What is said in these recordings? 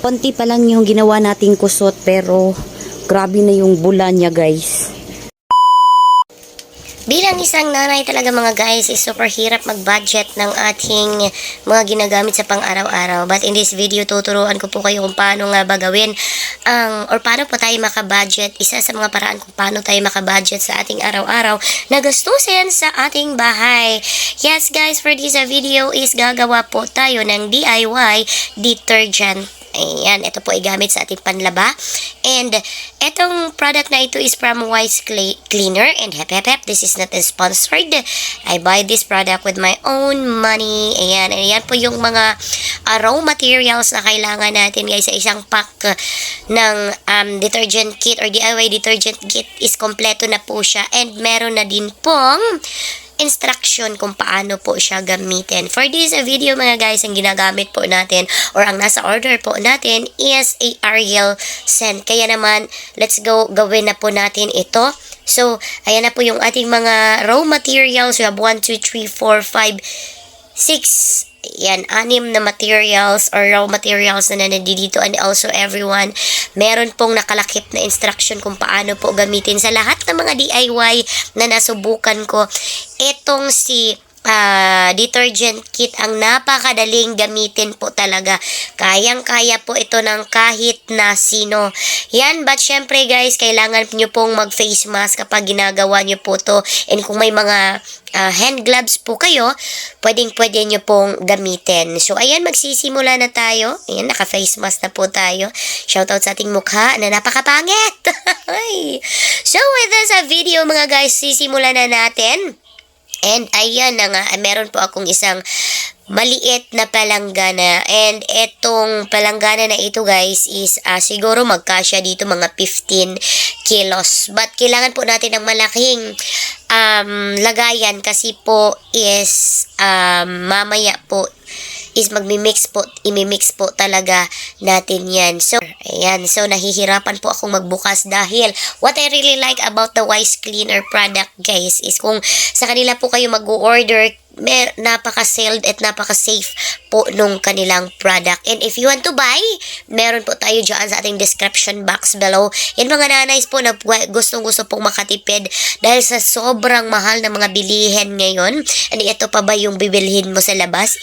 Konti pa lang yung ginawa nating kusot pero grabe na yung bula niya, guys. Bilang isang nanay talaga mga guys, is super hirap mag-budget ng ating mga ginagamit sa pang-araw-araw. But in this video, tuturuan ko po kayo kung paano nga ba gawin or paano po tayo maka-budget. Isa sa mga paraan kung paano tayo maka-budget sa ating araw-araw na gastusin sa ating bahay. Yes guys, for this video is gagawa po tayo ng DIY detergent. Ayan, ito po ay gamit sa ating panlaba. And etong product na ito is from Wise Cleaner and hep hep hep. This is not sponsored. I buy this product with my own money. Ayan, ayan po yung mga raw materials na kailangan natin guys sa isang pack ng detergent kit or DIY detergent kit is kompleto na po siya. And meron na din pong instruction kung paano po siya gamitin. For this video mga guys, ang ginagamit po natin or ang nasa order po natin is a Ariel scent. Kaya naman, let's go, gawin na po natin ito. So, ayan na po yung ating mga raw materials. We have 1, 2, 3, 4, 5, 6 yan, 6 na materials or raw materials na nandito, and also everyone, meron pong nakalakip na instruction kung paano po gamitin sa lahat ng mga DIY na nasubukan ko. Itong si detergent kit ang napakadaling gamitin po talaga. Kayang-kaya po ito ng kahit na sino. Yan, but syempre guys, kailangan nyo pong mag-face mask kapag ginagawa nyo po to. And kung may mga hand gloves po kayo, pwedeng-pwede nyo pong gamitin. So, ayan, magsisimula na tayo. Ayan, naka-face mask na po tayo. Shoutout sa ating mukha na napakapangit. So, with this video mga guys, sisimulan na natin. And ayan na nga, meron po akong isang maliit na palanggana. And etong palanggana na ito guys is siguro magkasya dito mga 15 kilos. But kailangan po natin ng malaking lagayan kasi po is mamaya po is magmi-mix po, imi-mix po talaga natin yan. So, ayan. So, nahihirapan po akong magbukas dahil what I really like about the Wise Cleaner product, guys, is kung sa kanila po kayo mag-order, napaka-sealed at napaka-safe po nung kanilang product. And if you want to buy, meron po tayo dyan sa ating description box below. Yan mga nanays po na gustong-gusto pong makatipid dahil sa sobrang mahal na mga bilihin ngayon. And ito pa ba yung bibilhin mo sa labas?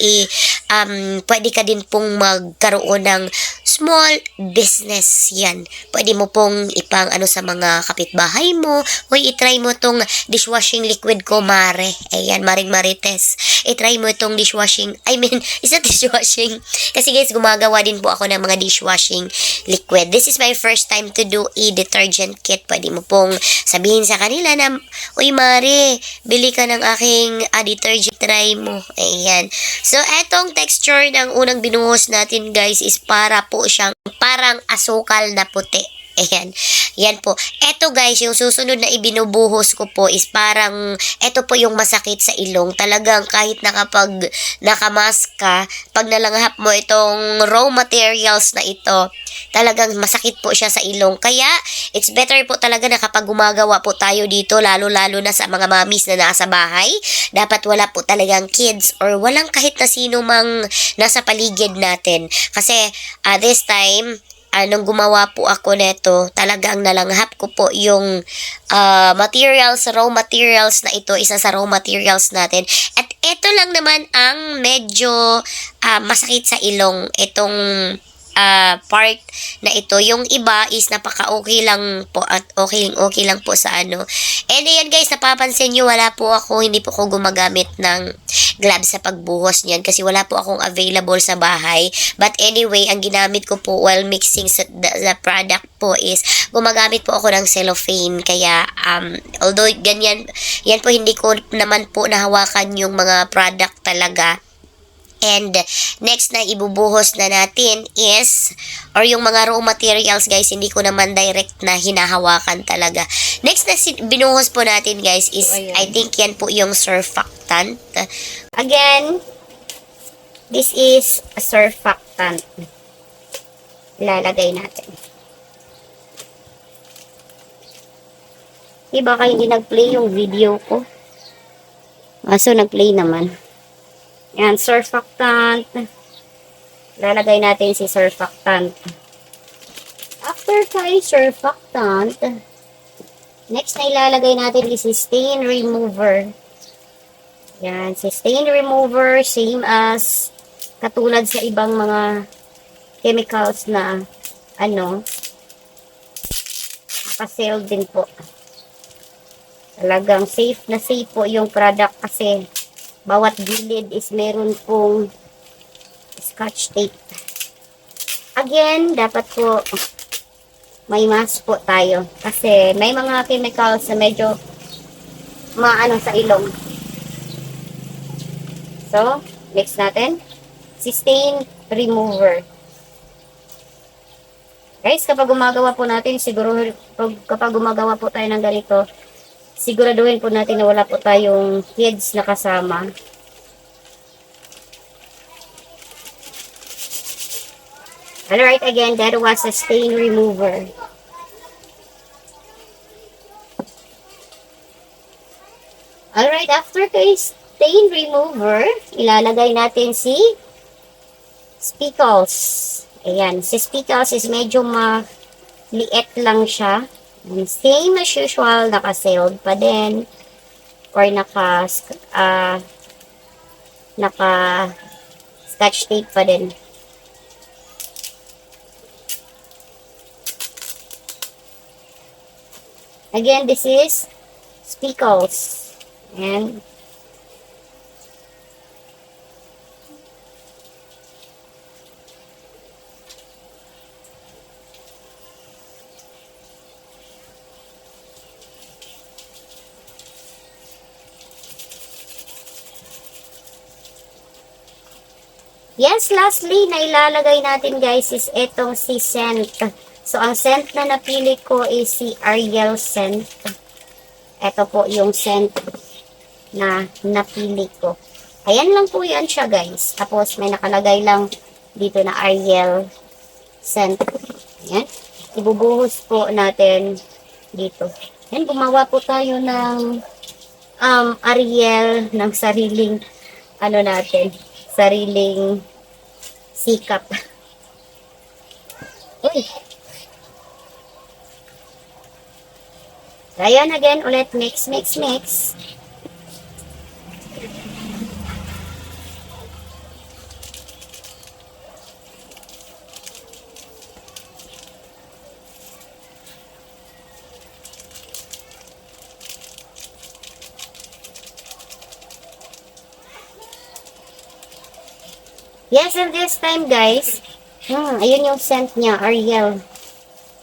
Pwede ka din pong magkaroon ng small business yan. Pwede mo pong ipang sa mga kapitbahay mo. Hoy, itry mo tong dishwashing liquid ko, Mare. Ayan, Maring Marites. I-try mo itong dishwashing. I mean, is that dishwashing? Kasi guys, gumagawa din po ako ng mga dishwashing liquid. This is my first time to do a detergent kit. Pwede mo pong sabihin sa kanila na, uy, Mare, bili ka ng aking detergent. Try mo. Ayan. So, etong texture ng unang binuhos natin guys is para po siyang parang asukal na puti. Ayan. Yan po. Eto guys, yung susunod na ibinubuhos ko po is parang, eto po yung masakit sa ilong. Talagang kahit nakapag nakamask ka, pag nalanghap mo itong raw materials na ito, talagang masakit po siya sa ilong. Kaya, it's better po talaga na kapag gumagawa po tayo dito, lalo-lalo na sa mga mamis na nasa bahay, dapat wala po talagang kids or walang kahit na sino mang nasa paligid natin. Kasi, this time, nung gumawa po ako neto, talagang nalanghap ko po yung raw materials na ito, isa sa raw materials natin. At ito lang naman ang medyo masakit sa ilong, itong part na ito. Yung iba is napaka-okay lang po at okay lang po sa ano. And ayan guys, napapansin nyo, wala po ako, hindi po ako gumagamit ng gloves sa pagbuhos niyan kasi wala po akong available sa bahay. But anyway, ang ginamit ko po while mixing the product po is gumagamit po ako ng cellophane. Kaya although ganyan, yan po hindi ko naman po nahawakan yung mga product talaga. And next na ibubuhos na natin is, or yung mga raw materials guys, hindi ko naman direct na hinahawakan talaga. Next na binuhos po natin guys is, I think yan po yung surfactant. Again, this is a surfactant. Lalagay natin. Baka hindi nag-play yung video ko. So nag-play naman. Yan, surfactant. lalagay natin si surfactant. After kay surfactant, next na ilalagay natin is si stain remover. Yan, si stain remover, same as katulad sa ibang mga chemicals na naka-sale din po. Talagang safe na safe po yung product kasi bawat gilid is meron pong scotch tape. Again, dapat po may mask po tayo kasi may mga chemicals na medyo maano sa ilong. So, mix natin si stain remover. Guys, kapag gumagawa po natin, kapag gumagawa po tayo ng ganito, siguraduhin po natin na wala po tayong kids na kasama. Alright, again, that was a stain remover. Alright, after the stain remover, ilalagay natin si speckles. Ayan, si speckles is medyo maliit lang siya. And same as usual, naka-sealed pa din. Or naka-scotch tape pa din. Again, this is speckles. And yes, lastly, na ilalagay natin guys is etong si scent. So, ang scent na napili ko is si Ariel scent. Ito po yung scent na napili ko. Ayan lang po yan siya guys. Tapos, may nakalagay lang dito na Ariel scent. Ayan. Ibubuhos po natin dito. Ayan, gumawa po tayo ng Ariel ng sariling sariling sikap. Uy. Ayan again, ulit mix. Yes, and this time guys, ayun yung scent niya, Ariel.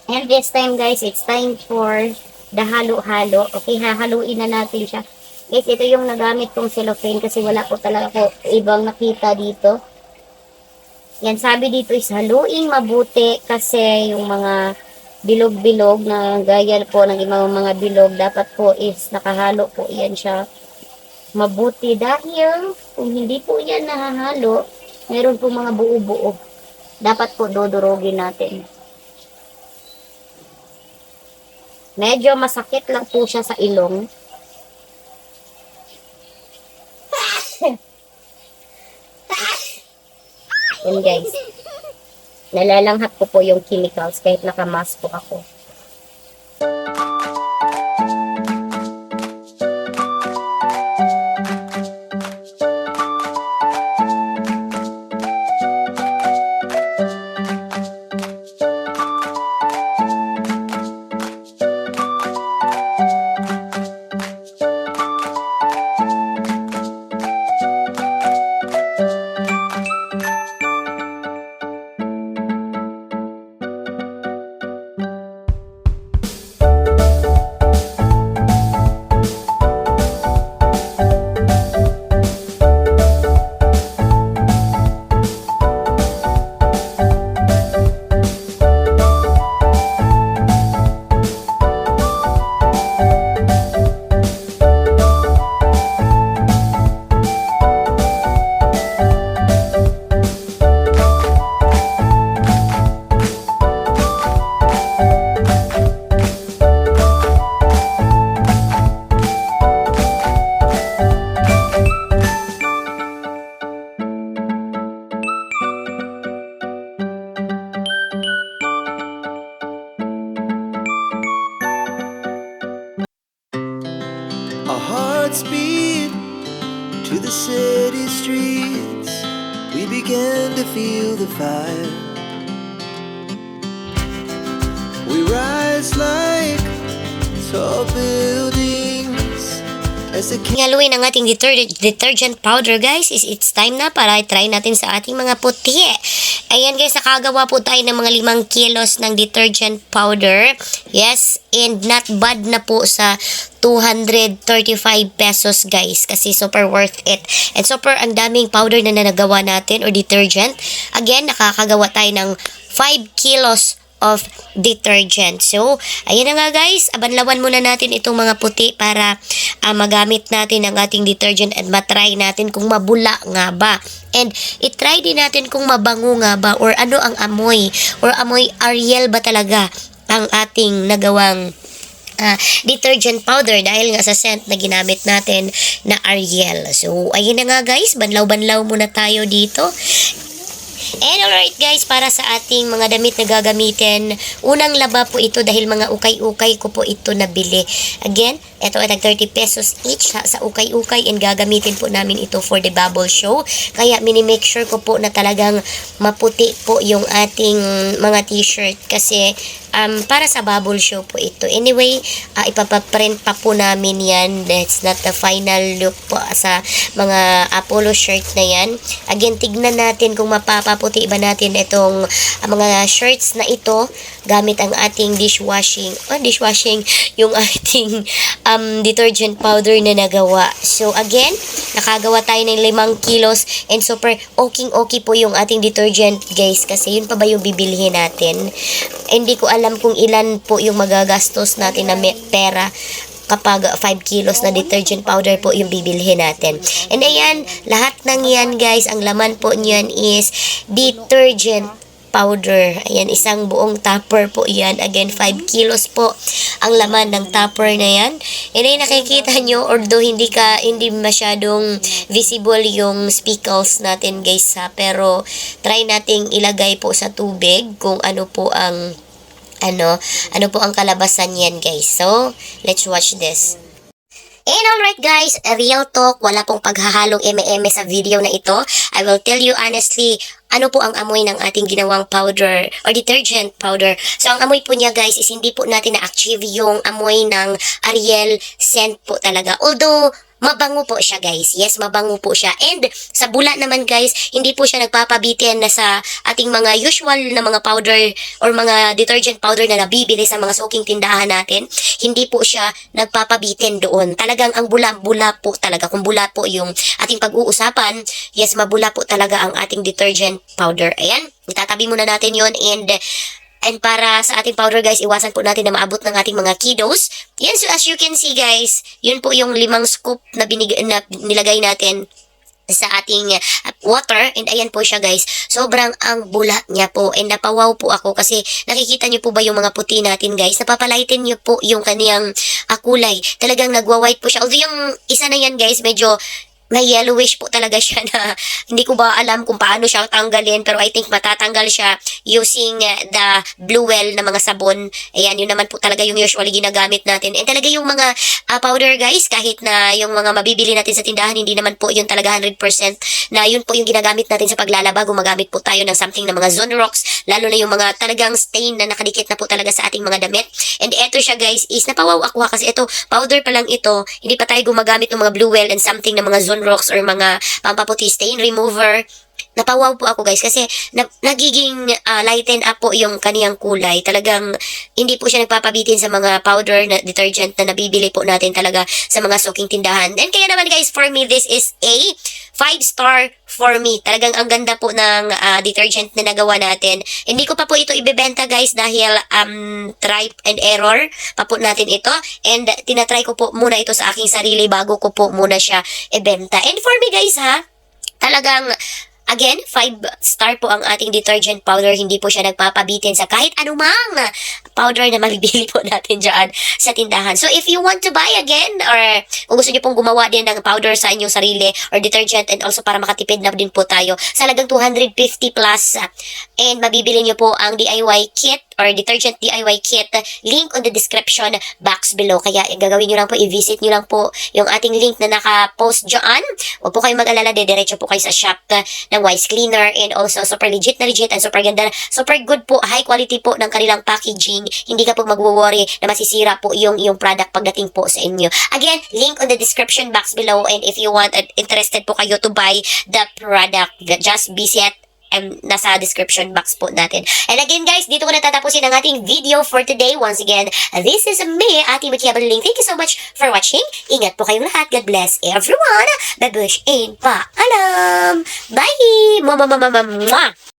And this time guys, it's time for the halo-halo. Okay, hahaluin na natin siya. Guys, ito yung nagamit kong cellophane kasi wala po talaga ko ibang nakita dito. Yan, sabi dito is haluin mabuti kasi yung mga bilog-bilog na gaya po ng ibang mga bilog, dapat po is nakahalo po yan siya mabuti dahil kung hindi po yan nahahalo, meron po mga buo-buo. Dapat po dodorogin natin. Medyo masakit lang po siya sa ilong. Yan guys. Nalalanghap ko po yung chemicals kahit nakamask po ako. to the city streets, we began to feel the fire. We rise like tall buildings as the Haluin ang ating detergent powder guys. It's time na para try natin sa ating mga puti. Ayan guys, nakagawa po tayo ng mga 5 kilos ng detergent powder. Yes, and not bad na po sa 235 pesos guys, kasi super worth it. And super ang daming powder na nagawa natin or detergent. Again, nakakagawa tayo ng 5 kilos of detergent. So, ayan na nga guys, abanlawan muna natin itong mga puti para magamit natin ang ating detergent at matry natin kung mabula nga ba. And itry din natin kung mabango nga ba or ano ang amoy or amoy Ariel ba talaga ang ating nagawang detergent powder dahil nga sa scent na ginamit natin na Ariel. So, ayun na nga guys, banlaw-banlaw muna tayo dito. And alright guys, para sa ating mga damit na gagamitin, unang laba po ito dahil mga ukay-ukay ko po ito nabili. Again, ito ay 30 pesos each sa ukay-ukay and gagamitin po namin ito for the bubble show. Kaya mini-make sure ko po na talagang maputi po yung ating mga t-shirt kasi para sa bubble show po ito. Anyway, ipapaprint pa po namin yan. That's not the final look po sa mga Apollo shirt na yan. Again, tignan natin kung mapapaputi ba natin itong mga shirts na ito gamit ang ating dishwashing, yung ating detergent powder na nagawa. So again, nakagawa tayo ng 5 kilos and super okay po yung ating detergent guys kasi yun pa ba yung bibilhin natin. Hindi ko alam kung ilan po yung magagastos natin na pera kapag 5 kilos na detergent powder po yung bibilhin natin. And ayan, lahat ng yan guys, ang laman po niyan is detergent powder. Ayan, isang buong tupper po yan. Again, 5 kilos po ang laman ng tupper na yan. And ay nakikita nyo, although hindi masyadong visible yung speckles natin guys ha, pero try nating ilagay po sa tubig kung ano po ang kalabasan yan guys. So, let's watch this. And alright guys, real talk, wala pong paghahalong eme-eme sa video na ito. I will tell you honestly, ano po ang amoy ng ating ginawang powder or detergent powder. So, ang amoy po niya guys is hindi po natin na-achieve yung amoy ng Ariel scent po talaga. Although, mabango po siya guys. Yes, mabango po siya. And sa bula naman guys, hindi po siya nagpapabitin na sa ating mga usual na mga powder or mga detergent powder na nabibili sa mga soaking tindahan natin. Hindi po siya nagpapabitin doon. Talagang ang bula-bula po talaga. Kung bula po yung ating pag-uusapan, yes, mabula po talaga ang ating detergent powder. Ayan, itatabi muna natin yon. And para sa ating powder guys, iwasan po natin na maabot ng ating mga kiddos. Yan, so as you can see guys, yun po yung 5 scoop na nilagay natin sa ating water. And ayan po siya guys, sobrang ang bula niya po. And napawaw po ako kasi nakikita niyo po ba yung mga puti natin guys? Napapalighten niyo po yung kaniyang kulay. Talagang nagwa-white po siya. Although yung isa na yan guys, medyo na yellowish po talaga siya na hindi ko ba alam kung paano siya tanggalin, pero I think matatanggal siya using the Blue Well na mga sabon. Ayan, yun naman po talaga yung usually ginagamit natin. And talaga yung mga powder guys, kahit na yung mga mabibili natin sa tindahan, hindi naman po yun talaga 100% na yun po yung ginagamit natin sa paglalaba. Gumagamit po tayo ng something na mga Zonrox, lalo na yung mga talagang stain na nakadikit na po talaga sa ating mga damit. And eto siya guys is napawaw ako kasi ito, powder pa lang ito, hindi pa tayo gumagamit ng mga Blue Well and something na mga Zonrox or mga pampaputi stain remover. Napawaw po ako guys kasi nagiging lighten up po yung kaniyang kulay. Talagang hindi po siya nagpapabitin sa mga powder na detergent na nabibili po natin talaga sa mga soaking tindahan. And kaya naman guys, for me, this is a 5-star for me. Talagang ang ganda po ng detergent na nagawa natin. Hindi ko pa po ito ibebenta guys dahil try and error pa po natin ito. And tinatry ko po muna ito sa aking sarili bago ko po muna siya ibenta. And for me guys ha, talagang Again, 5-star po ang ating detergent powder. Hindi po siya nagpapabitin sa kahit anumang powder na mabibili po natin dyan sa tindahan. So, if you want to buy again, or kung gusto niyo pong gumawa din ng powder sa inyong sarili or detergent, and also para makatipid na din po tayo sa halagang 250 plus, and mabibili niyo po ang DIY kit or detergent DIY kit, link on the description box below. Kaya gagawin nyo lang po, i-visit nyo lang po yung ating link na naka-post dyan. Huwag po kayong mag-alala, diretso po kayo sa shop ng Wise Cleaner, and also super legit na legit and super ganda, super good po, high quality po ng kanilang packaging. Hindi ka po mag-worry na masisira po yung product pagdating po sa inyo. Again, link on the description box below, and if you want, interested po kayo to buy the product, just visit nasa description box po natin. And again guys, dito ko natatapusin ang ating video for today. Once again, this is me, Ate Machiabaling. Thank you so much for watching. Ingat po kayong lahat. God bless everyone. Babush and paalam. Bye! Mwah!